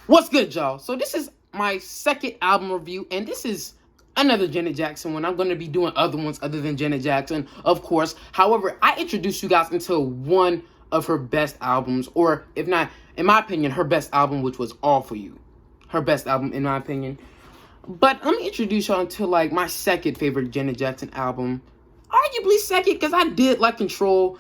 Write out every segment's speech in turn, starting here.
What's good, y'all? So this is my second album review, and this is another Janet Jackson one. I'm going to be doing other ones other than Janet Jackson, of course. However, I introduced you guys into one of her best albums, or if not, in my opinion, her best album, which was All For You. Her best album, in my opinion. But let me introduce y'all to like my second favorite Janet Jackson album. Arguably second, because I did like Control,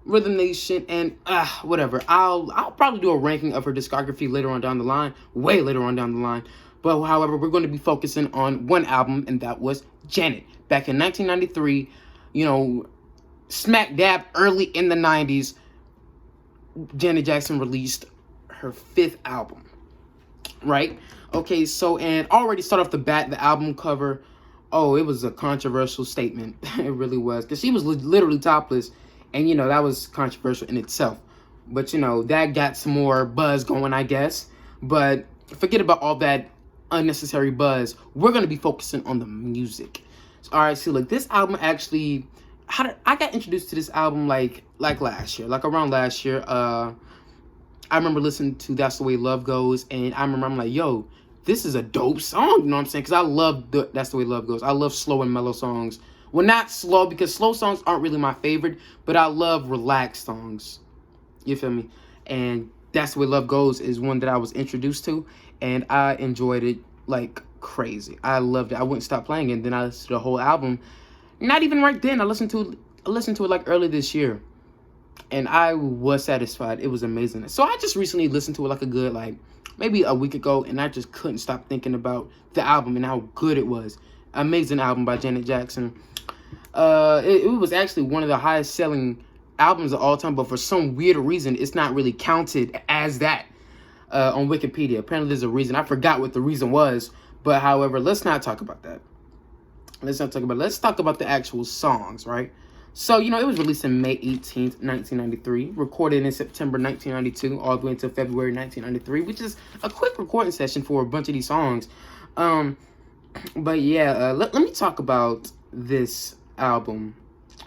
Rhythm Nation, and whatever. I'll probably do a ranking of her discography later on down the line, way later on down the line. But however, we're going to be focusing on one album, and that was Janet. Back in 1993, you know, smack dab early in the 90s, Janet Jackson released her fifth album, right? Okay, so, and already start off the bat, the album cover, oh, it was a controversial statement. It really was, because she was literally topless, and, you know, that was controversial in itself. But, you know, that got some more buzz going, I guess. But forget about all that unnecessary buzz. We're going to be focusing on the music. So, all right, so, look, this album actually, I got introduced to this album, like last year, like around last year. I remember listening to That's the Way Love Goes, and I'm like, yo, this is a dope song, you know what I'm saying? Because I love That's the Way Love Goes. I love slow and mellow songs. Well, not slow, because slow songs aren't really my favorite, but I love relaxed songs. You feel me? And That's the Way Love Goes is one that I was introduced to, and I enjoyed it like crazy. I loved it. I wouldn't stop playing it, and then I listened to the whole album. Not even right then. I listened to it like early this year, and I was satisfied. It was amazing. So I just recently listened to it like a good, like, maybe a week ago, and I just couldn't stop thinking about the album and how good it was. Amazing album by Janet Jackson. It was actually one of the highest selling albums of all time, but for some weird reason, it's not really counted as that on Wikipedia. Apparently, there's a reason. I forgot what the reason was, but however, let's not talk about that. Let's talk about the actual songs, right? So, you know, it was released on May 18th, 1993, recorded in September 1992, all the way until February 1993, which is a quick recording session for a bunch of these songs. But yeah, let me talk about this album.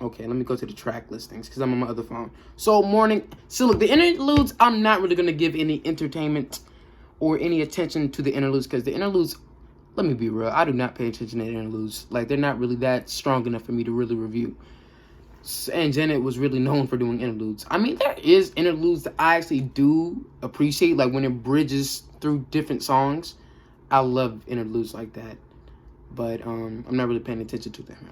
Okay, let me go to the track listings, because I'm on my other phone. So, look, the interludes, I'm not really going to give any entertainment or any attention to the interludes, because the interludes, let me be real, I do not pay attention to the interludes. Like, they're not really that strong enough for me to really review. And Janet was really known for doing interludes. I mean, there is interludes that I actually do appreciate, like when it bridges through different songs. I love interludes like that. But I'm not really paying attention to them.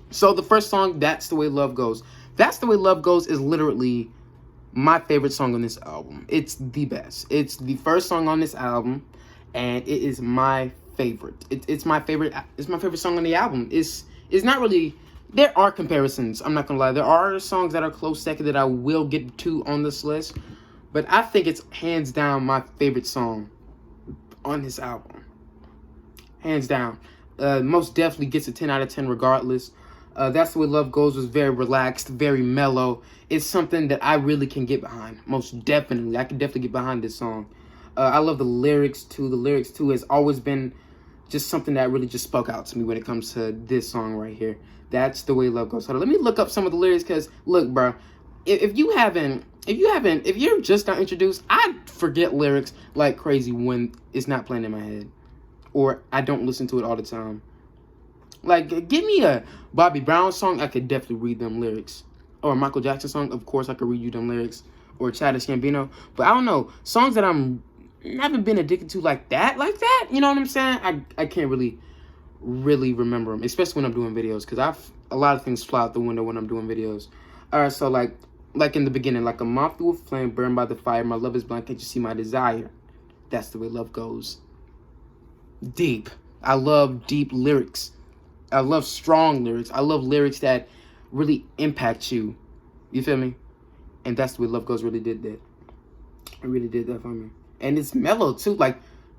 So the first song, That's the Way Love Goes. That's the Way Love Goes is literally my favorite song on this album. It's the best. It's the first song on this album, and it is my favorite. It's my favorite. It's my favorite song on the album. It's not really. There are comparisons. I'm not gonna lie. There are songs that are close second that I will get to on this list, but I think it's hands down my favorite song on this album. Hands down. Most definitely gets a 10 out of 10 regardless. That's the Way Love Goes was very relaxed, very mellow. It's something that I really can get behind. Most definitely. I can definitely get behind this song. I love the lyrics too. The lyrics too has always been just something that really just spoke out to me when it comes to this song right here. That's the Way Love Goes. So let me look up some of the lyrics, because look, bro, if you're just not introduced, I forget lyrics like crazy when it's not playing in my head, or I don't listen to it all the time. Like, give me a Bobby Brown song, I could definitely read them lyrics, or a Michael Jackson song, of course I could read you them lyrics, or Childish Gambino. But I don't know, songs that I'm never been addicted to like that, you know what I'm saying? I can't really remember them, especially when I'm doing videos, because a lot of things fly out the window when I'm doing videos. Alright, so like in the beginning, like a moth through a flame, burned by the fire, my love is blind, can't you see my desire? That's the way love goes. Deep. I love deep lyrics. I love strong lyrics. I love lyrics that really impact you. You feel me? And That's the Way Love Goes really did that. It really did that for me. And it's mellow too, like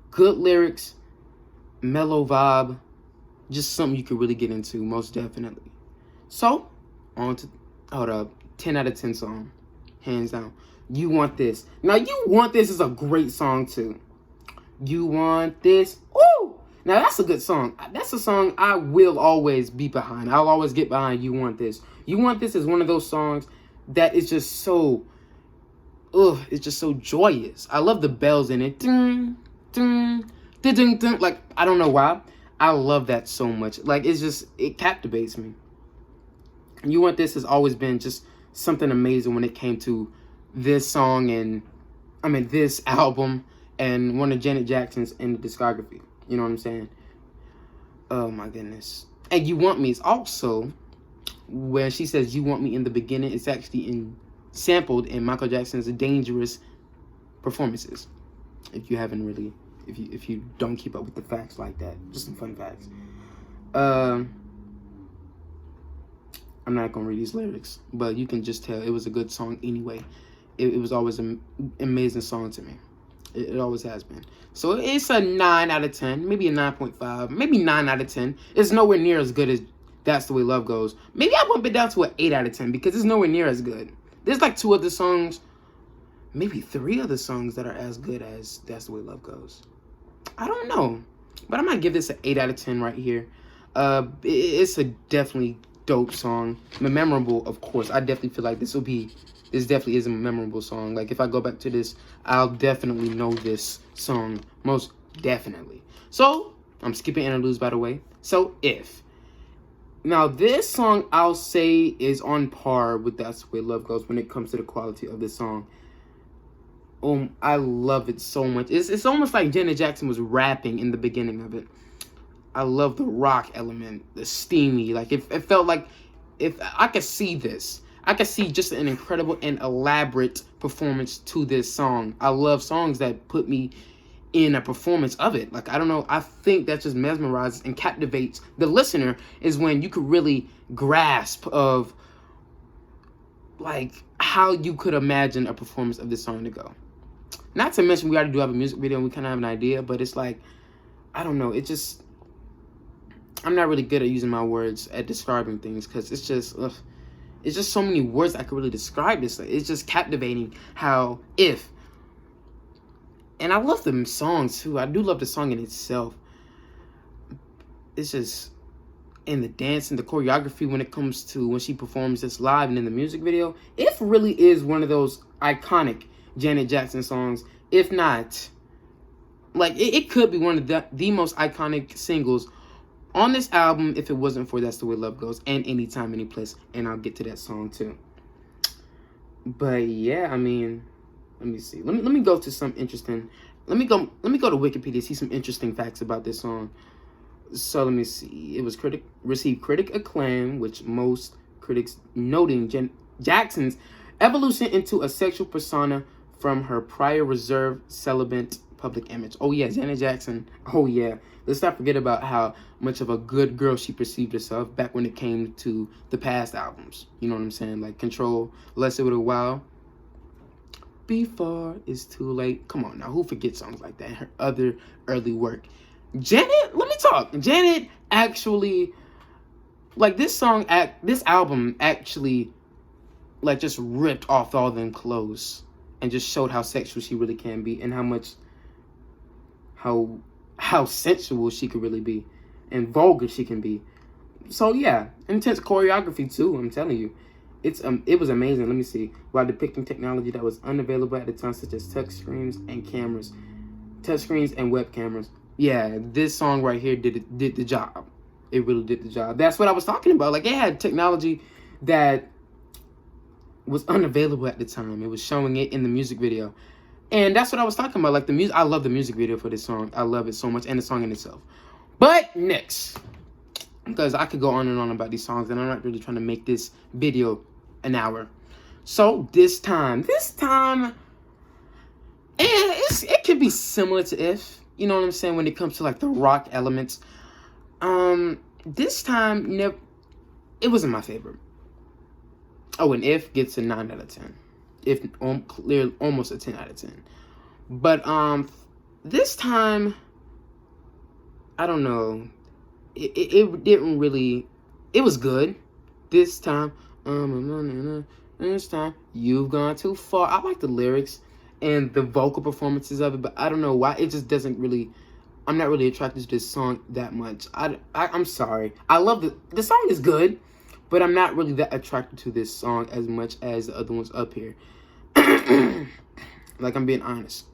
good lyrics, mellow vibe, just something you could really get into, most definitely. So, on to, 10 out of 10 song, hands down. You Want This. Now, You Want This is a great song too. You Want This. Woo! Now, that's a good song. That's a song I will always be behind. I'll always get behind You Want This. You Want This is one of those songs that is just so it's just so joyous. I love the bells in it. Ding, ding, ding, ding, ding. Like, I don't know why. I love that so much. Like, it captivates me. You Want This has always been just something amazing when it came to this song and, this album and one of Janet Jackson's in the discography. You know what I'm saying? Oh my goodness. And You Want Me is also, when she says You Want Me in the beginning, it's actually sampled in Michael Jackson's Dangerous performances. If you haven't really, if you don't keep up with the facts like that, just some fun facts. I'm not gonna read these lyrics, but you can just tell it was a good song anyway. It was always an amazing song to me. It always has been. So it's a 9 out of 10, maybe a 9.5, maybe 9 out of 10. It's nowhere near as good as That's the Way Love Goes. Maybe I bump it down to an 8 out of 10 because it's nowhere near as good. There's like 2 other songs, maybe 3 other songs that are as good as That's the Way Love Goes. I don't know, but I might give this an 8 out of 10 right here. It's a definitely dope song. Memorable, of course. I definitely feel like this definitely is a memorable song. Like, if I go back to this, I'll definitely know this song. Most definitely. So, I'm skipping interludes, by the way. So, If. Now, this song, I'll say, is on par with That's the Way Love Goes when it comes to the quality of this song. I love it so much. It's almost like Janet Jackson was rapping in the beginning of it. I love the rock element, the steamy. Like, it felt like, if I could see this, I could see just an incredible and elaborate performance to this song. I love songs that put me in a performance of it. Like, I don't know, I think that just mesmerizes and captivates the listener, is when you could really grasp of, like, how you could imagine a performance of this song to go. Not to mention, we already do have a music video and we kind of have an idea, but it's like, I don't know, I'm not really good at using my words at describing things, because it's just so many words I could really describe this. It's just captivating how If. And I love the song too. I do love the song in itself. It's just, in the dance and the choreography when it comes to when she performs this live and in the music video, If really is one of those iconic Janet Jackson songs. If not, like, it could be one of the most iconic singles on this album if it wasn't for That's the Way Love Goes and Anytime, Any Place. And I'll get to that song too. But yeah, let me see. Let me go to some interesting. Let me go to Wikipedia, see some interesting facts about this song. So let me see. It was received critic acclaim, which most critics noting Jackson's evolution into a sexual persona from her prior reserved, celibate public image. Oh yeah, Janet Jackson. Oh yeah. Let's not forget about how much of a good girl she perceived herself back when it came to the past albums. You know what I'm saying? Like Control, Blessed with a Wow, Before It's Too Late. Come on now, who forgets songs like that? Her other early work. Janet, let me talk. Janet actually, like, this album actually, like, just ripped off all them clothes and just showed how sexual she really can be, and how sensual she could really be, and vulgar she can be. So yeah, intense choreography too. I'm telling you, it was amazing. Let me see. While depicting technology that was unavailable at the time, such as touchscreens and web cameras. Yeah, this song right here did the job. It really did the job. That's what I was talking about. Like, it had technology that was unavailable at the time. It was showing it in the music video. And that's what I was talking about. Like, the music, I love the music video for this song. I love it so much, and the song in itself. But next, because I could go on and on about these songs, and I'm not really trying to make this video an hour. So this time, it could be similar to If. You know what I'm saying? When it comes to, like, the rock elements. This time, it wasn't my favorite. Oh, and If gets a 9 out of 10. If clear, almost a 10 out of 10. But this time, I don't know. It didn't really. It was good. This time, You've Gone Too Far. I like the lyrics and the vocal performances of it, but I don't know why it just doesn't really. I'm not really attracted to this song that much. I'm sorry. I love the song is good, but I'm not really that attracted to this song as much as the other ones up here. Like, I'm being honest.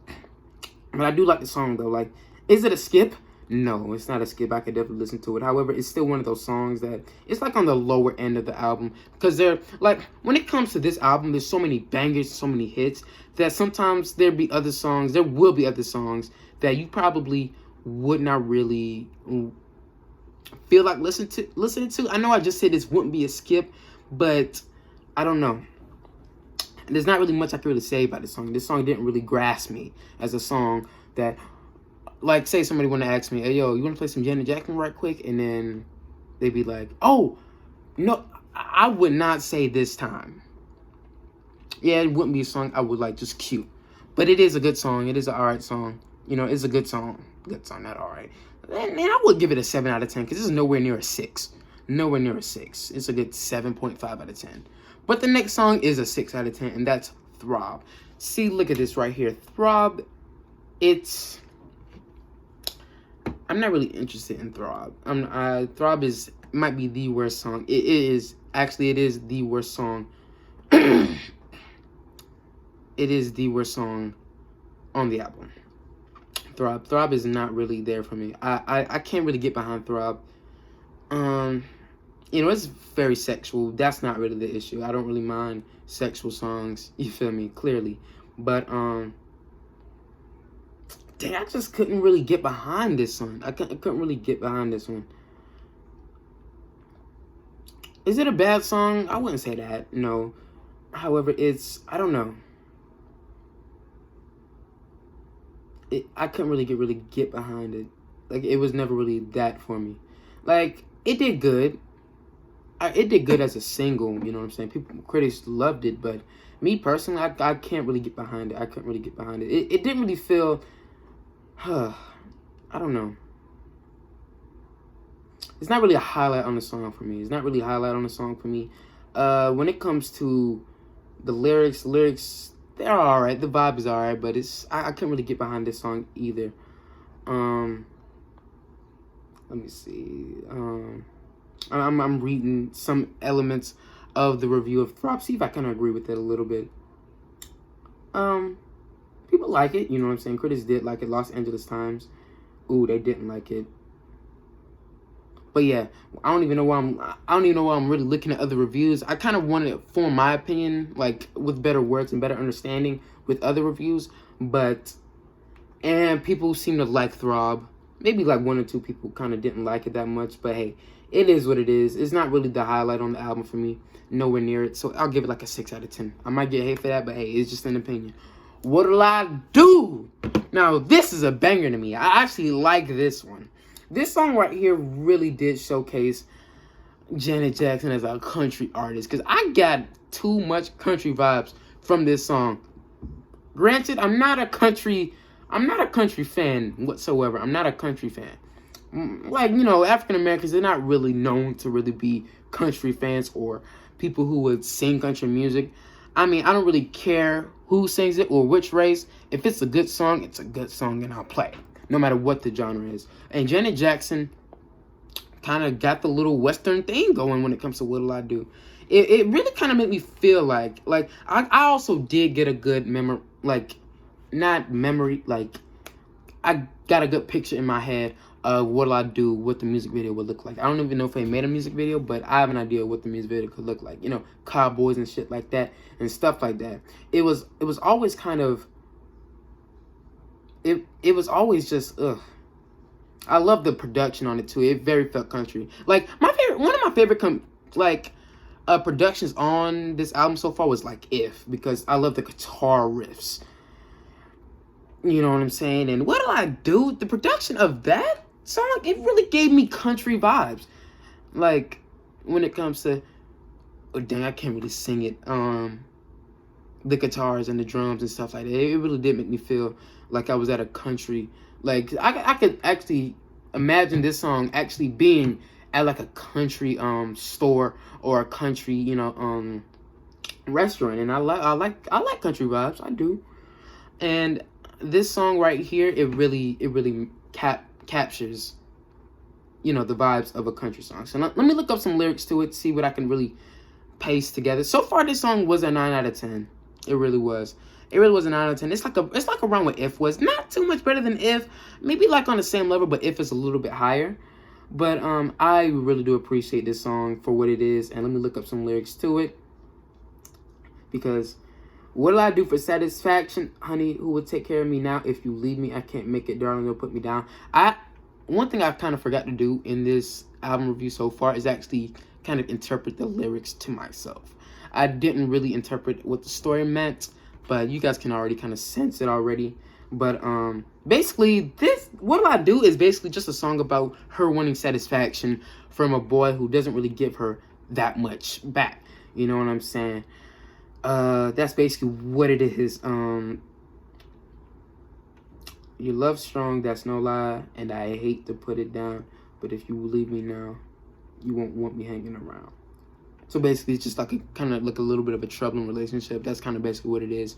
But I do like the song, though. Like, is it a skip? No, it's not a skip. I could definitely listen to it. However, it's still one of those songs that it's like on the lower end of the album. Because they're like, when it comes to this album, there's so many bangers, so many hits, that sometimes there will be other songs that you probably would not really feel like listening to. I know I just said this wouldn't be a skip, but I don't know. There's not really much I can really say about this song. This song didn't really grasp me as a song that, like, say somebody want to ask me, hey, yo, you want to play some Janet Jackson right quick? And then they'd be like, oh, no, I would not say this time. Yeah, it wouldn't be a song I would, like, just cue. But it is a good song. It is an alright song. You know, it's a good song. Good song, not alright. And I would give it a 7 out of 10 because this is nowhere near a 6. Nowhere near a 6. It's a good 7.5 out of 10. But the next song is a 6 out of 10, and that's Throb. See, look at this right here. Throb, I'm not really interested in Throb. Throb might be the worst song. It is the worst song. It is the worst song on the album. Throb is not really there for me. I can't really get behind Throb. You know, it's very sexual. That's not really the issue. I don't really mind sexual songs. You feel me? Clearly. But, dang, I just couldn't really get behind this one. I couldn't really get behind this one. Is it a bad song? I wouldn't say that, no. However, I don't know. I couldn't really get behind it. Like, it was never really that for me. Like, it did good. It did good as a single, you know what I'm saying? Critics loved it, but me personally, I can't really get behind it. I couldn't really get behind it. It didn't really feel, I don't know. It's not really a highlight on the song for me. When it comes to the lyrics, they're alright. The vibe is alright, but I couldn't really get behind this song either. Let me see. I'm reading some elements of the review of Throb. See if I can agree with it a little bit. People like it, you know what I'm saying? Critics did like it. Los Angeles Times, ooh, they didn't like it. But yeah, I don't even know why I'm really looking at other reviews. I kind of wanted to form my opinion, like, with better words and better understanding with other reviews. And people seem to like Throb. Maybe like 1 or 2 people kind of didn't like it that much. But hey, it is what it is. It's not really the highlight on the album for me. Nowhere near it. So I'll give it like a 6 out of 10. I might get hate for that, but hey, it's just an opinion. What'll I do? Now, this is a banger to me. I actually like this one. This song right here really did showcase Janet Jackson as a country artist, because I got too much country vibes from this song. Granted, I'm not a country fan whatsoever. I'm not a country fan. Like, you know, African Americans, they're not really known to really be country fans or people who would sing country music. I mean, I don't really care who sings it or which race. If it's a good song, it's a good song, and I'll play it, no matter what the genre is. And Janet Jackson kind of got the little Western thing going when it comes to What'll I Do. It really kind of made me feel like I also did get a good memory, like, not memory, like, I got a good picture in my head of What'll I Do, what the music video would look like. I don't even know if they made a music video, but I have an idea of what the music video could look like. You know, cowboys and shit like that and stuff like that. It was always kind of, it was always just, ugh. I love the production on it too. It very felt country. Like, one of my favorite productions on this album so far was like If, because I love the guitar riffs. You know what I'm saying? And What'll I Do? The production of that song, it really gave me country vibes. Like, when it comes to, oh dang, I can't really sing it. The guitars and the drums and stuff like that. It really did make me feel like I was at a country. Like, I could actually imagine this song actually being at like a country store or a country, you know, restaurant. And I like country vibes. I do. And this song right here, it really captures, you know, the vibes of a country song. So let me look up some lyrics to it, see what I can really paste together. So far, this song was a 9 out of 10. It really was. It really was a 9 out of 10. It's like around what If was. Not too much better than If. Maybe like on the same level, but If is a little bit higher. But I really do appreciate this song for what it is. And let me look up some lyrics to it. Because what'll I do for satisfaction? Honey, who would take care of me now? If you leave me, I can't make it, darling. They'll put me down. One thing I've kind of forgot to do in this album review so far is actually kind of interpret the lyrics to myself. I didn't really interpret what the story meant, but you guys can already kind of sense it already. But basically, What'll I Do is basically just a song about her wanting satisfaction from a boy who doesn't really give her that much back. You know what I'm saying? That's basically what it is. Your love's strong, that's no lie, and I hate to put it down, but if you leave me now, you won't want me hanging around. So basically, it's just like a little bit of a troubling relationship. That's kind of basically what it is.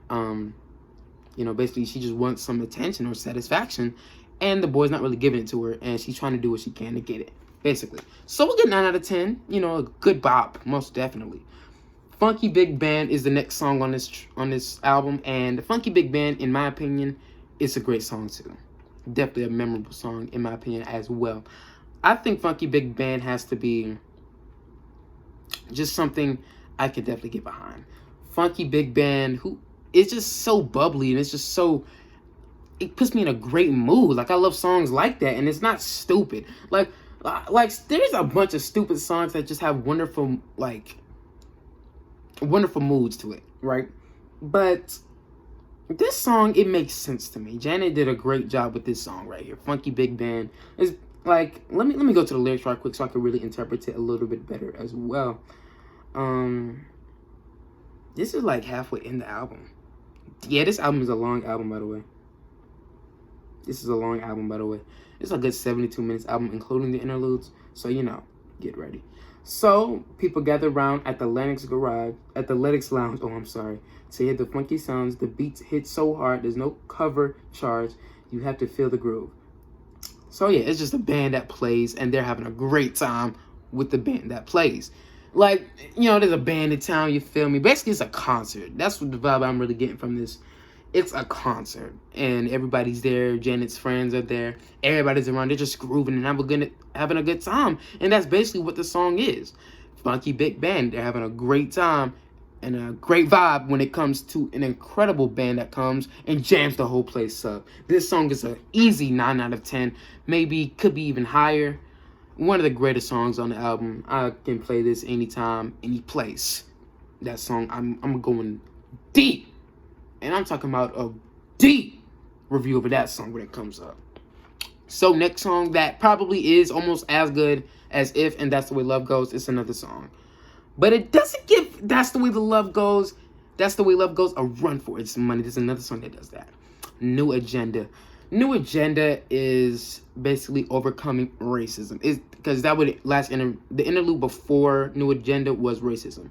You know, basically, she just wants some attention or satisfaction, and the boy's not really giving it to her, and she's trying to do what she can to get it, basically. So we'll get 9 out of 10. You know, a good bop, most definitely. Funky Big Band is the next song on this album, and Funky Big Band, in my opinion, it's a great song too. Definitely a memorable song in my opinion as well. I think Funky Big Band has to be just something I could definitely get behind. Funky Big Band, who is just so bubbly, and it's just so, it puts me in a great mood. Like, I love songs like that, and it's not stupid. Like there's a bunch of stupid songs that just have wonderful moods to it, right? But this song, it makes sense to me. Janet did a great job with this song right here. Funky Big Band is like, let me go to the lyrics right quick so I can really interpret it a little bit better as well. This is like halfway in the album. Yeah, this album is a long album, by the way. This is a long album, by the way. It's a good 72 minutes album, including the interludes. So, you know, get ready. So, people gather around at the Lennox Lounge, to hear the funky sounds. The beats hit so hard, there's no cover charge. You have to feel the groove. So, yeah, it's just a band that plays, and they're having a great time with the band that plays. Like, you know, there's a band in town, you feel me? Basically, it's a concert. That's what the vibe I'm really getting from this. It's a concert, and everybody's there. Janet's friends are there. Everybody's around. They're just grooving and having a good time. And that's basically what the song is. Funky Big Band. They're having a great time and a great vibe when it comes to an incredible band that comes and jams the whole place up. This song is an easy 9 out of 10. Maybe could be even higher. One of the greatest songs on the album. I can play this anytime, any place. That song, I'm going deep. And I'm talking about a deep review of that song when it comes up. So next song that probably is almost as good as If and That's the Way Love Goes. It's another song. But it doesn't give That's the Way the Love Goes, That's the Way Love Goes a run for its money. There's another song that does that. New Agenda. New Agenda is basically overcoming racism. Because that would the interlude before New Agenda was racism.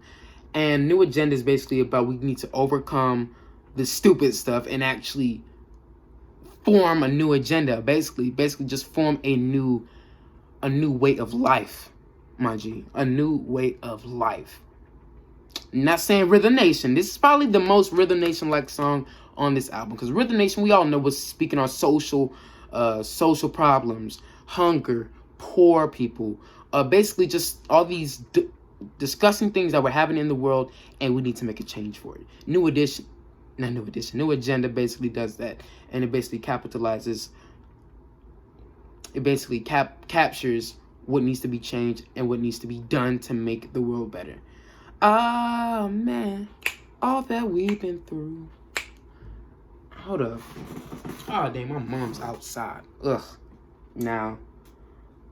And New Agenda is basically about we need to overcome the stupid stuff and actually form a new agenda. Basically just form a new way of life, my G. A new way of life. Not saying Rhythm Nation. This is probably the most Rhythm Nation-like song on this album. Because Rhythm Nation, we all know, was speaking on social problems, hunger, poor people. Basically just all these disgusting things that were happening in the world, and we need to make a change for it. New Agenda basically does that, and it basically capitalizes. It basically captures what needs to be changed and what needs to be done to make the world better. Ah, man, all that we've been through. Hold up. Oh, dang, my mom's outside. Ugh. Now,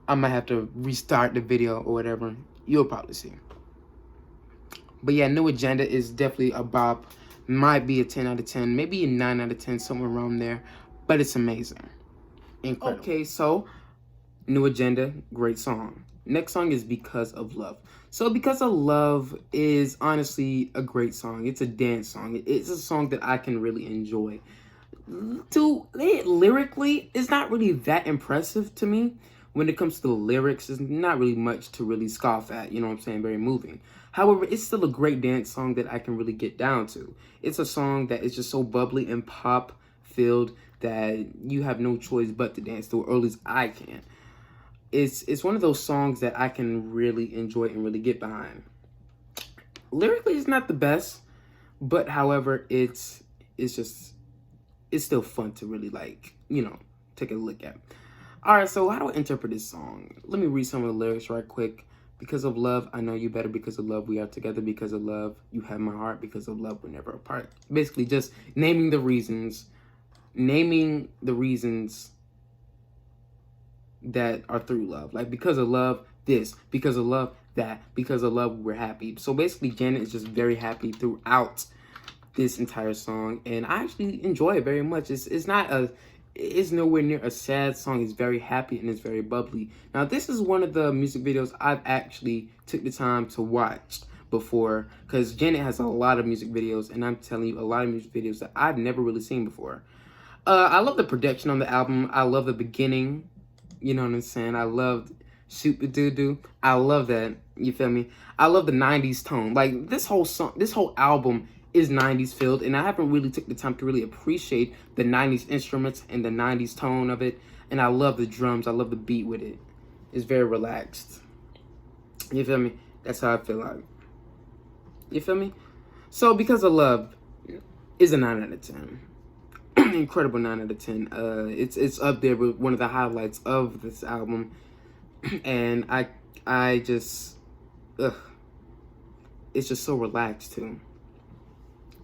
I might have to restart the video or whatever. You'll probably see. But yeah, New Agenda is definitely a bop. Might be a 10 out of 10, maybe a 9 out of 10, somewhere around there. But it's amazing. Incredible. Okay, so New Agenda, great song. Next song is Because of Love. So Because of Love is honestly a great song. It's a dance song. It's a song that I can really enjoy. Lyrically, it's not really that impressive to me. when it comes to the lyrics, there's not really much to really scoff at, you know what I'm saying? Very moving. However, it's still a great dance song that I can really get down to. It's a song that is just so bubbly and pop filled that you have no choice but to dance to it, or at least I can. It's one of those songs that I can really enjoy and really get behind. Lyrically, it's not the best, but however, it's still fun to really, like, you know, take a look at. All right, so how do I interpret this song? Let me read some of the lyrics right quick. Because of love, I know you better. Because of love, we are together. Because of love, you have my heart. Because of love, we're never apart. Basically, just naming the reasons that are through love. Like, because of love, this. Because of love, that. Because of love, we're happy. So basically, Janet is just very happy throughout this entire song, and I actually enjoy it very much. It's nowhere near a sad song. It's very happy and it's very bubbly. Now, this is one of the music videos I've actually took the time to watch before, because Janet has a lot of music videos, and I'm telling you, a lot of music videos that I've never really seen before. I love the production on the album. I love the beginning. You know what I'm saying? I love Super Doo Doo. I love that. You feel me? I love the 90s tone. Like, this whole album is 90s filled, and I haven't really took the time to really appreciate the 90s instruments and the 90s tone of it. And I love the drums. I love the beat with it. It's very relaxed. You feel me? That's how I feel like. You feel me? So, Because of Love is a 9 out of 10. Incredible 9 out of 10. It's up there with one of the highlights of this album. And I just, it's just so relaxed too.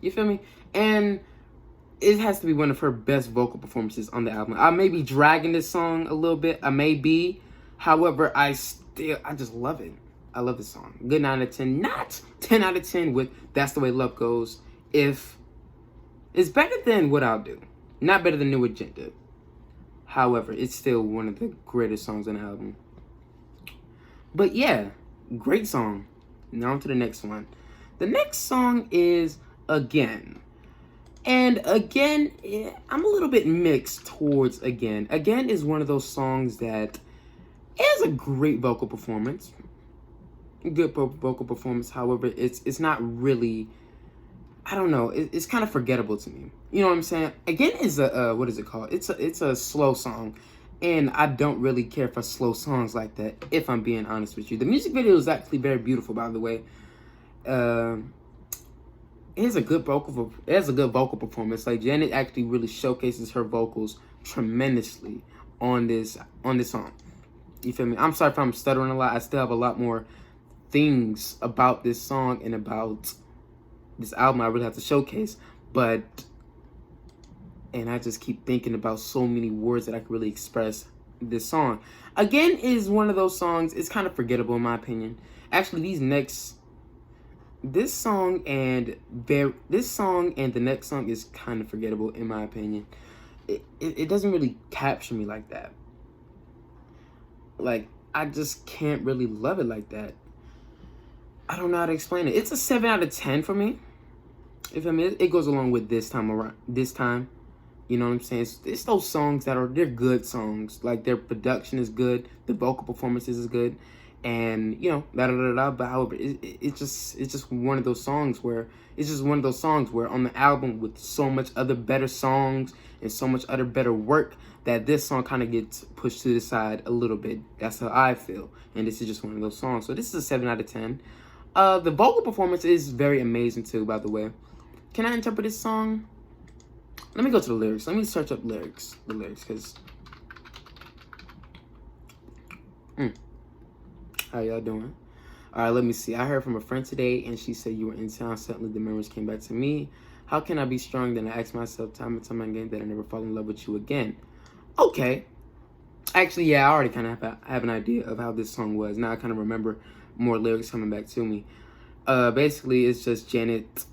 You feel me? And it has to be one of her best vocal performances on the album. I may be dragging this song a little bit. I may be. However, I just love it. I love this song. Good 9 out of 10. Not 10 out of 10 with That's the Way Love Goes. If it's better than What I'll Do. Not better than New Agenda. However, it's still one of the greatest songs on the album. But yeah, great song. Now on to the next one. The next song is Again. And Again, I'm a little bit mixed towards Again. Again is one of those songs that is a great vocal performance. Good vocal performance. However, it's not really, I don't know, it's kind of forgettable to me. You know what I'm saying? Again is a, what is it called? It's a slow song. And I don't really care for slow songs like that, if I'm being honest with you. The music video is actually very beautiful, by the way. It has a good vocal performance. Like, Janet actually really showcases her vocals tremendously on this song. You feel me? I'm sorry if I'm stuttering a lot. I still have a lot more things about this song and about this album I really have to showcase. And I just keep thinking about so many words that I could really express this song. Again is one of those songs, it's kind of forgettable in my opinion. Actually, this song and the next song is kind of forgettable in my opinion. It doesn't really capture me like that. Like, I just can't really love it like that. I don't know how to explain it. It's a 7 out of 10 for me. If I mean, it goes along with this time. You know what I'm saying? It's those songs they're good songs. Like, their production is good, the vocal performances is good, and you know, But however, it's just one of those songs where on the album with so much other better songs and so much other better work that this song kind of gets pushed to the side a little bit. That's how I feel, and this is just one of those songs. So this is a 7 out of 10. The vocal performance is very amazing too, by the way. Can I interpret this song? Let me go to the lyrics. Let me search up the lyrics, because... How y'all doing? All right, let me see. I heard from a friend today, and she said you were in town. Suddenly, the memories came back to me. How can I be strong? Then I ask myself time and time again that I never fall in love with you again. Okay. Actually, yeah, I already kind of have an idea of how this song was. Now I kind of remember more lyrics coming back to me. Basically, it's just Janet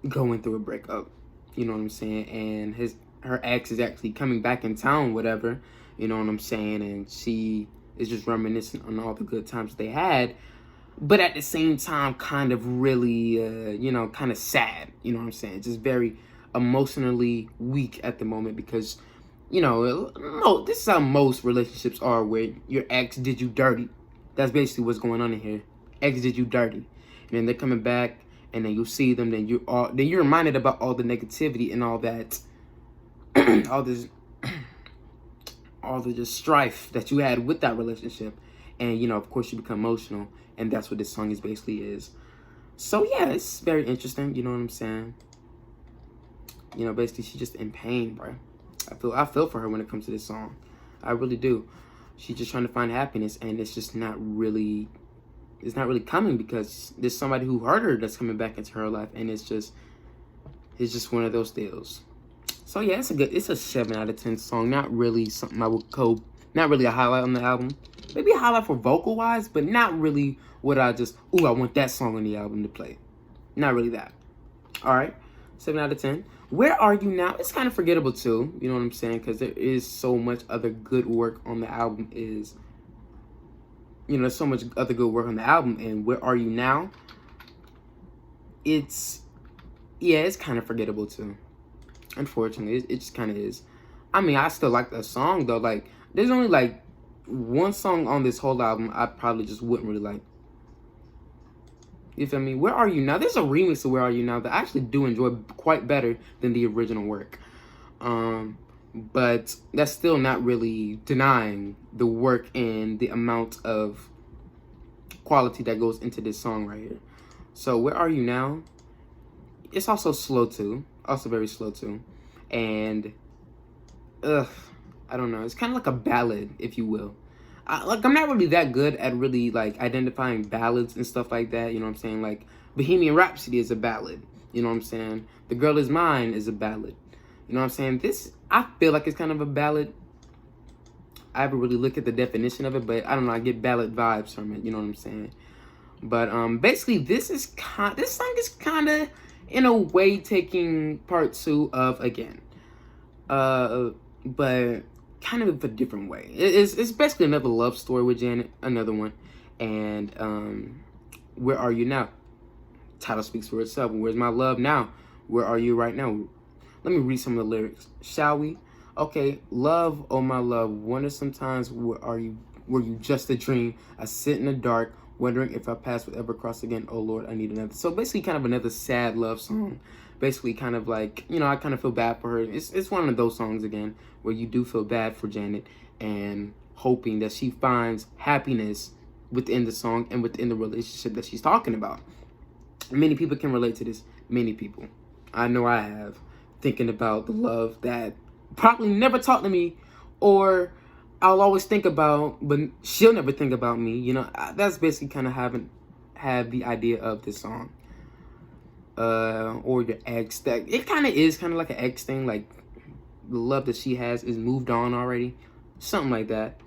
going through a breakup. You know what I'm saying? And her ex is actually coming back in town, whatever. You know what I'm saying? And she is just reminiscing on all the good times they had. But at the same time, kind of really, kind of sad. You know what I'm saying? Just very emotionally weak at the moment because no, this is how most relationships are, where your ex did you dirty. That's basically what's going on in here. Ex did you dirty, and then they're coming back, and then you see them, then you're reminded about all the negativity and all that, all this, all the just strife that you had with that relationship, and of course you become emotional, and that's what this song is. So yeah, it's very interesting. You know what I'm saying? Basically she's just in pain, bro. I feel for her when it comes to this song. I really do. She's just trying to find happiness, and it's not really coming, because there's somebody who hurt her that's coming back into her life, and it's just one of those deals. So yeah, it's a 7 out of 10 song. Not really something I would not really a highlight on the album. Maybe a highlight for vocal wise, but not really what I want that song on the album to play. Not really that. All right, 7 out of 10. Where Are You Now? It's kind of forgettable too. You know what I'm saying? Because there is so much other good work on the album. There's so much other good work on the album. And Where Are You Now? It's kind of forgettable too. Unfortunately, it just kind of is. I mean, I still like that song though. Like, there's only like one song on this whole album I probably just wouldn't really like. You feel me? Where Are You Now? There's a remix of Where Are You Now that I actually do enjoy quite better than the original work. But that's still not really denying the work and the amount of quality that goes into this song right here. So Where Are You Now? It's also slow too. Also very slow too. And I don't know. It's kind of like a ballad, if you will. I'm not really that good at really like identifying ballads and stuff like that. You know what I'm saying? Like Bohemian Rhapsody is a ballad. You know what I'm saying? The Girl Is Mine is a ballad. You know what I'm saying? This, I feel like it's kind of a ballad. I haven't really looked at the definition of it, but I don't know. I get ballad vibes from it. You know what I'm saying? But basically, this song is kind of in a way taking part 2 of Again. But kind of a different way. It's basically another love story with Janet, another one. And Where Are You Now? Title speaks for itself. Where's my love now? Where are you right now? Let me read some of the lyrics, shall we? Okay, love, oh my love, wonder sometimes where are you? Were you just a dream? I sit in the dark, wondering if our paths would ever cross again. Oh Lord, I need another. So basically, kind of another sad love song. Basically, kind of like, I kind of feel bad for her. It's one of those songs again where you do feel bad for Janet, and hoping that she finds happiness within the song and within the relationship that she's talking about. Many people can relate to this. Many people. I know I have. Thinking about the love that probably never talked to me, or I'll always think about, but she'll never think about me. That's basically kind of have the idea of this song. Or your ex. That it kind of is kind of like an ex thing, like the love that she has is moved on already, something like that.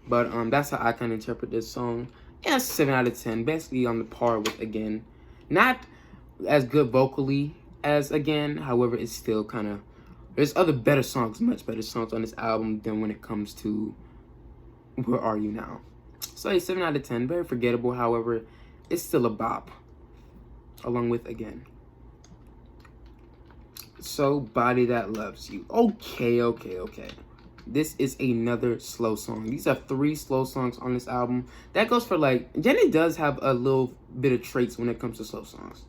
But that's how I kind of interpret this song. Yeah, it's 7 out of 10, basically on the par with Again. Not as good vocally as Again, however, it's still kind of, there's other better songs, much better songs on this album than when it comes to Where Are You Now. So a 7 out of 10, very forgettable, however, it's still a bop, along with Again. So, Body That Loves You. Okay. This is another slow song. These are 3 slow songs on this album. That goes for like, Janet does have a little bit of traits when it comes to slow songs.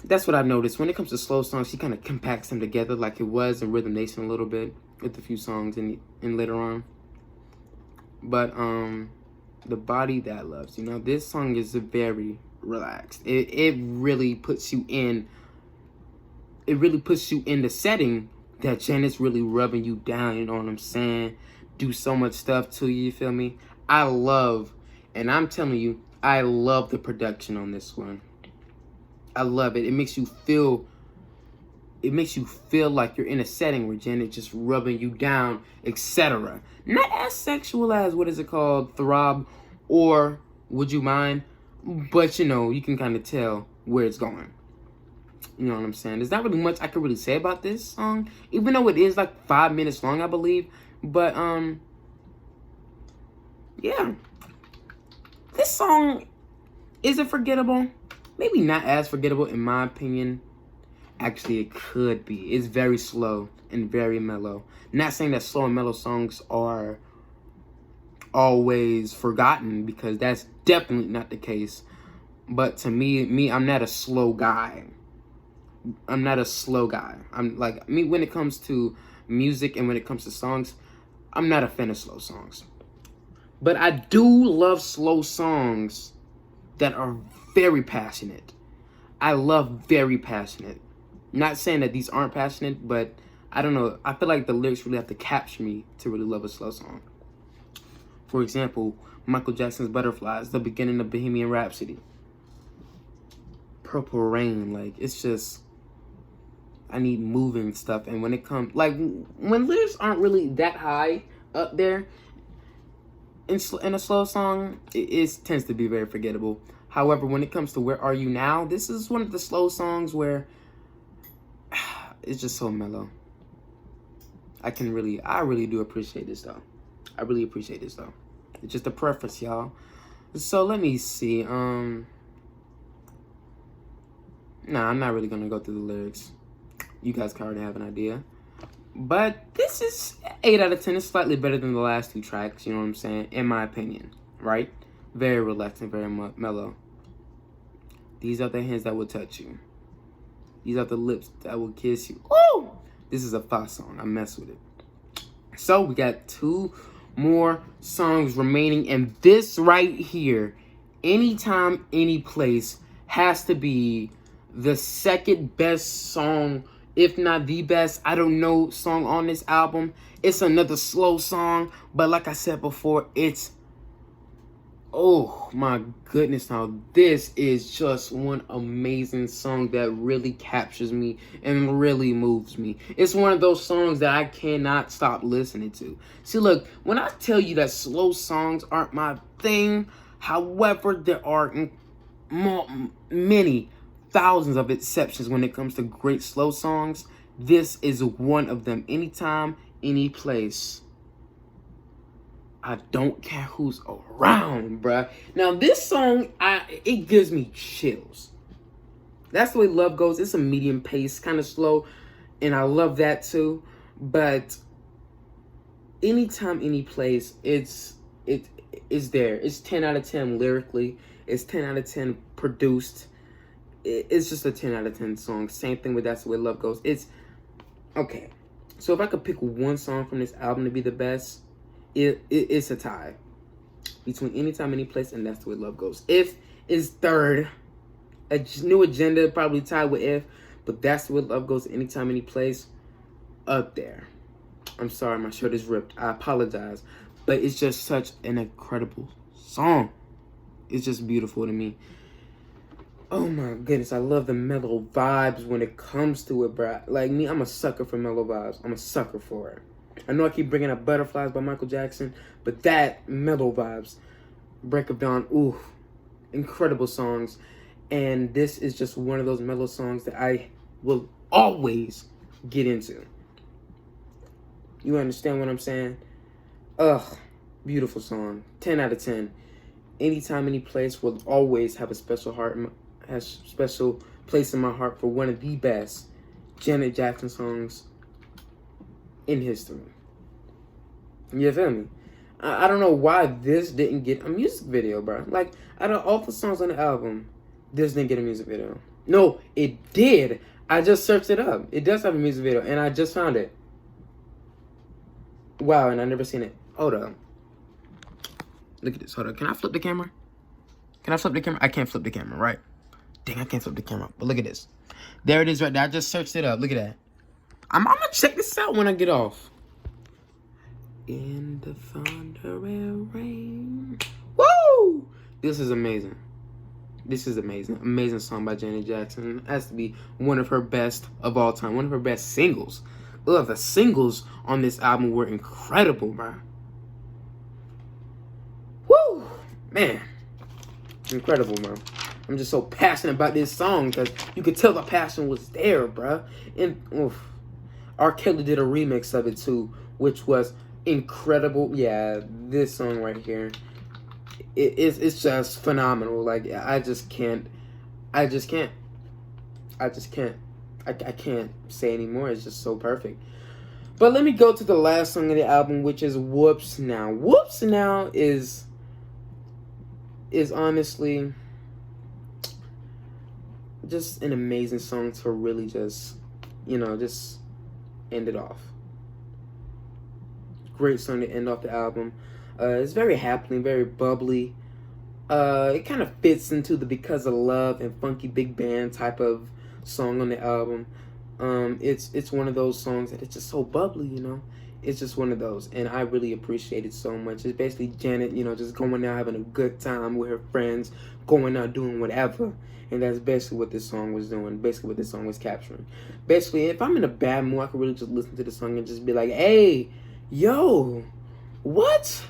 That's what I've noticed. When it comes to slow songs, she kind of compacts them together like it was in Rhythm Nation a little bit with a few songs in later on. But the Body That Loves You. This song is very relaxed. It really puts you in. It really puts you in the setting that Janet's really rubbing you down. You know what I'm saying? Do so much stuff to you. You feel me? And I'm telling you, I love the production on this one. I love it. It makes you feel like you're in a setting where Janet just rubbing you down, etc. Not as sexual as, what is it called, Throb or Would You Mind, but you can kind of tell where it's going. You know what I'm saying? There's not really much I could really say about this song, even though it is like 5 minutes long, I believe. But yeah, this song isn't forgettable. Maybe not as forgettable in my opinion Actually, it could be. It's very slow and very mellow. Not saying that slow and mellow songs are always forgotten, because that's definitely not the case. But to me, I'm not a slow guy. I'm not a slow guy. I'm like, me, when it comes to music and when it comes to songs, I'm not a fan of slow songs. But I do love slow songs that are very passionate. I love very passionate. Not saying that these aren't passionate, but I don't know. I feel like the lyrics really have to capture me to really love a slow song. For example, Michael Jackson's Butterflies, the beginning of Bohemian Rhapsody. Purple Rain, like, it's just, I need moving stuff. And when it comes, like, when lyrics aren't really that high up there in a slow song, it tends to be very forgettable. However, when it comes to Where Are You Now, this is one of the slow songs where it's just so mellow. I really do appreciate this though. I really appreciate this though. It's just a preference, y'all. So let me see. Nah, I'm not really gonna go through the lyrics. You guys can already have an idea. But this is 8 out of 10. It's slightly better than the last 2 tracks, you know what I'm saying? In my opinion, right? Very relaxed and very mellow. These are the hands that will touch you. These are the lips that will kiss you. Ooh! This is a fire song. I mess with it. So we got 2 more songs remaining, and this right here, Anytime, Any Place, has to be the second best song, if not the best, I don't know, song on this album. It's another slow song, but like I said before, it's, oh my goodness, now this is just one amazing song that really captures me and really moves me. It's one of those songs that I cannot stop listening to. See, look, when I tell you that slow songs aren't my thing, however, there are many thousands of exceptions when it comes to great slow songs. This is one of them. Anytime, Any Place. I don't care who's around, bruh. Now, this song, it gives me chills. That's the way Love Goes. It's a medium pace, kind of slow, and I love that too. But Anytime, Any Place, it's there. It's 10 out of 10 lyrically. It's 10 out of 10 produced. It's just a 10 out of 10 song. Same thing with That's the Way Love Goes. It's okay. So if I could pick one song from this album to be the best, it's a tie between Anytime, Any Place, and That's the Way Love Goes. If is third. A New Agenda probably tied with If, but That's the Way Love Goes, Anytime, Any Place, up there. I'm sorry, my shirt is ripped. I apologize. But it's just such an incredible song. It's just beautiful to me. Oh my goodness, I love the mellow vibes when it comes to it, bro. Like me, I'm a sucker for mellow vibes. I'm a sucker for it. I know I keep bringing up Butterflies by Michael Jackson, but that mellow vibes, Break of Dawn, ooh, incredible songs. And this is just one of those mellow songs that I will always get into. You understand what I'm saying? Ugh, beautiful song. 10 out of 10. Anytime, Any Place will always have a special special place in my heart for one of the best Janet Jackson songs in history. You feel me? I don't know why this didn't get a music video, bro. Like, out of all the songs on the album, this didn't get a music video. No, it did. I just searched it up. It does have a music video, and I just found it. Wow, and I never seen it. Hold up. Look at this. Hold up. Can I flip the camera? Can I flip the camera? I can't flip the camera, right? Dang, I can't flip the camera. But look at this. There it is right there. I just searched it up. Look at that. I'm going to check this out when I get off. In the thunder and rain. Woo! This is amazing. This is amazing. Amazing song by Janet Jackson. It has to be one of her best of all time. One of her best singles. Ugh, the singles on this album were incredible, bro. Woo! Man. Incredible, bro. I'm just so passionate about this song because you could tell the passion was there, bro. And oof. R. Kelly did a remix of it too, which was incredible. Yeah, this song right here. It's just phenomenal. Like, I just can't. I can't say anymore. It's just so perfect. But let me go to the last song of the album, which is Whoops Now. Whoops Now is honestly just an amazing song to really just, just end it off. Great song to end off the album. It's very happening, very bubbly. It kind of fits into the Because of Love and Funky Big Band type of song on the album. It's one of those songs that it's just so bubbly, It's just one of those, and I really appreciate it so much. It's basically Janet, just going out having a good time with her friends, going out doing whatever, and that's basically what this song was doing. Basically, what this song was capturing. Basically, if I'm in a bad mood, I could really just listen to the song and just be like, "Hey, yo, what?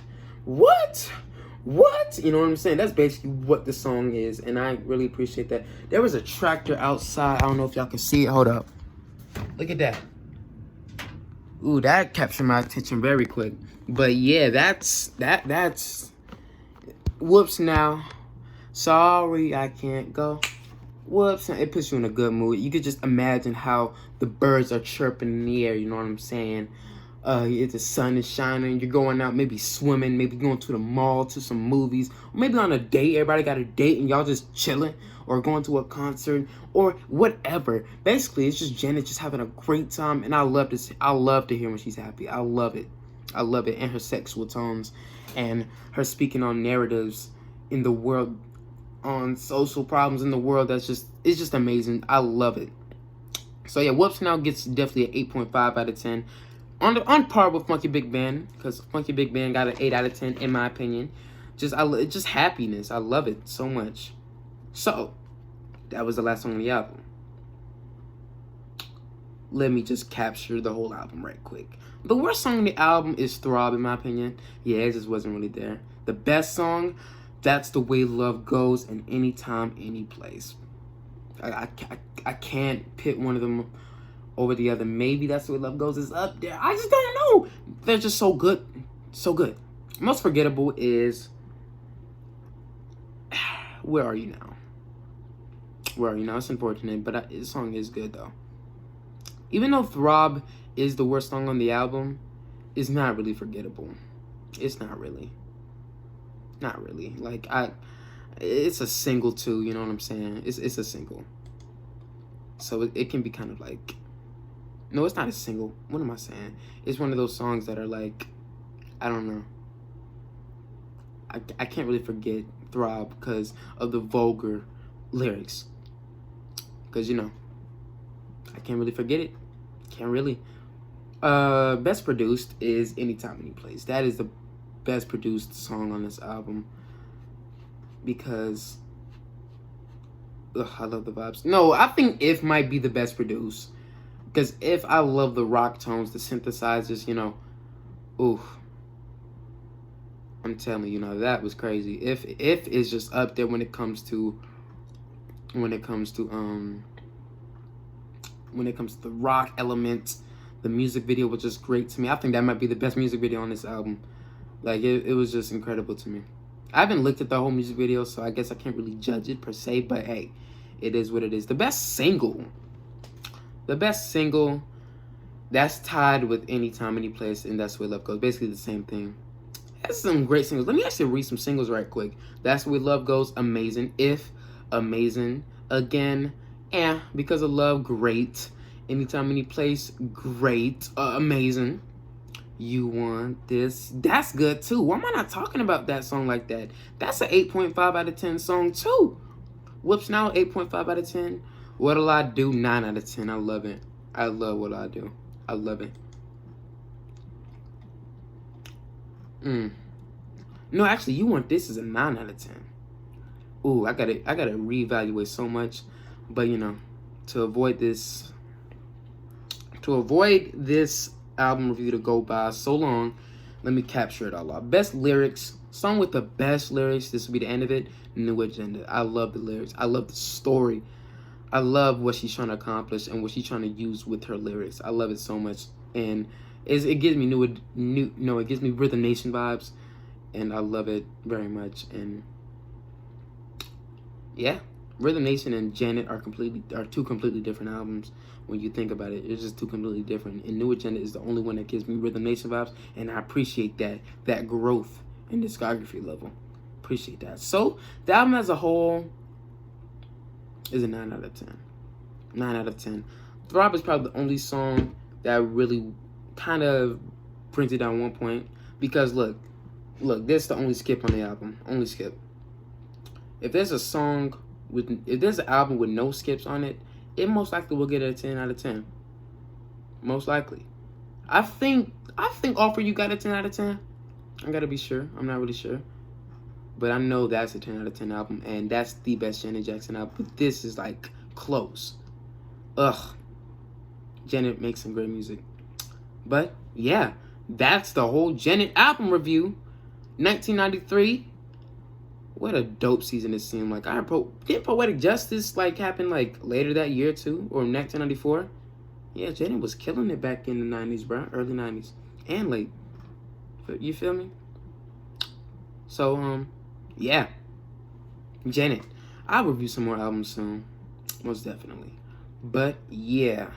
You know what I'm saying?" That's basically what the song is, and I really appreciate that. There was a tractor outside. I don't know if y'all can see it. Hold up. Look at that. Ooh, that captured my attention very quick. But yeah, that's Whoops Now. Sorry, I can't go. Whoops. It puts you in a good mood. You could just imagine how the birds are chirping in the air, you know what I'm saying? The sun is shining, you're going out, maybe swimming, maybe going to the mall, to some movies, or maybe on a date. Everybody got a date and y'all just chilling, or going to a concert, or whatever. Basically, it's just Janet just having a great time, and I love to hear when she's happy. I love it. And her sexual tones, and her speaking on narratives in the world, on social problems in the world. It's just amazing. I love it. So yeah, Whoops Now gets definitely an 8.5 out of 10. On par with Funky Big Band, because Funky Big Band got an 8 out of 10 in my opinion. Just happiness. I love it so much. So that was the last song on the album. Let me just capture the whole album right quick. The worst song on the album is Throb, in my opinion. Yeah, it just wasn't really there. The best song, That's the Way Love Goes, and Anytime, Any Place. I can't pit one of them over the other. Maybe That's the Way Love Goes is up there. I just don't know. They're just so good. So good. Most forgettable is Where Are You Now? Where Are You Now? It's unfortunate, but this song is good though. Even though Throb is the worst song on the album, it's not really forgettable. It's not really. Not really. Like, it's a single too, you know what I'm saying? It's a single. So it can be kind of like, no, it's not a single. What am I saying? It's one of those songs that are like, I don't know. I can't really forget Throb because of the vulgar lyrics. Because, I can't really forget it. Can't really. Best produced is Anytime, Any Place. That is the best produced song on this album. Because I love the vibes. No, I think If might be the best produced. Because If, I love the rock tones, the synthesizers, oof. I'm telling you, that was crazy. If is just up there when it comes to the rock elements. The music video was just great to me. I think that might be the best music video on this album. Like, it was just incredible to me. I haven't looked at the whole music video, so I guess I can't really judge it per se, but hey, it is what it is. The best single, that's tied with Anytime, Any Place, and That's the Way Love Goes. Basically the same thing. That's some great singles. Let me actually read some singles right quick. That's the Way Love Goes, amazing. If, amazing. Again, Because of Love, great. Anytime, Any Place, great. Amazing. You Want This, that's good too. Why am I not talking about that song like that? That's an 8.5 out of 10 song too. Whoops Now, 8.5 out of 10. What'll I Do, 9 out of 10. I love it. I love What'll I Do. I love it. No, actually, You Want This is a 9 out of 10. Ooh, I gotta reevaluate so much. But to avoid this album review to go by so long, let me capture it all out. Best lyrics, song with the best lyrics, this will be the end of it. New Agenda. I love the lyrics. I love the story. I love what she's trying to accomplish and what she's trying to use with her lyrics. I love it so much, and it gives me it gives me Rhythm Nation vibes, and I love it very much. And yeah, Rhythm Nation and Janet are two completely different albums. When you think about it, it's just two completely different. And New Agenda is the only one that gives me Rhythm Nation vibes, and I appreciate that growth in discography level. Appreciate that. So the album as a whole is a 9 out of 10. 9 out of 10. Throb is probably the only song that really kind of brings it down 1 point, because look, this is the only skip on the album. Only skip. If there's an album with no skips on it, it most likely will get a 10 out of 10. Most likely. I think All For You got a 10 out of 10. I gotta be sure. I'm not really sure. But I know that's a 10 out of 10 album, and that's the best Janet Jackson album. But this is like close. Ugh. Janet makes some great music. But yeah, that's the whole Janet album review. 1993. What a dope season it seemed like. Did Poetic Justice like happen like later that year too, or 1994? Yeah, Janet was killing it back in the 90s, bro. Early 90s and late. You feel me? So yeah, Janet. I'll review some more albums soon, most definitely. But yeah.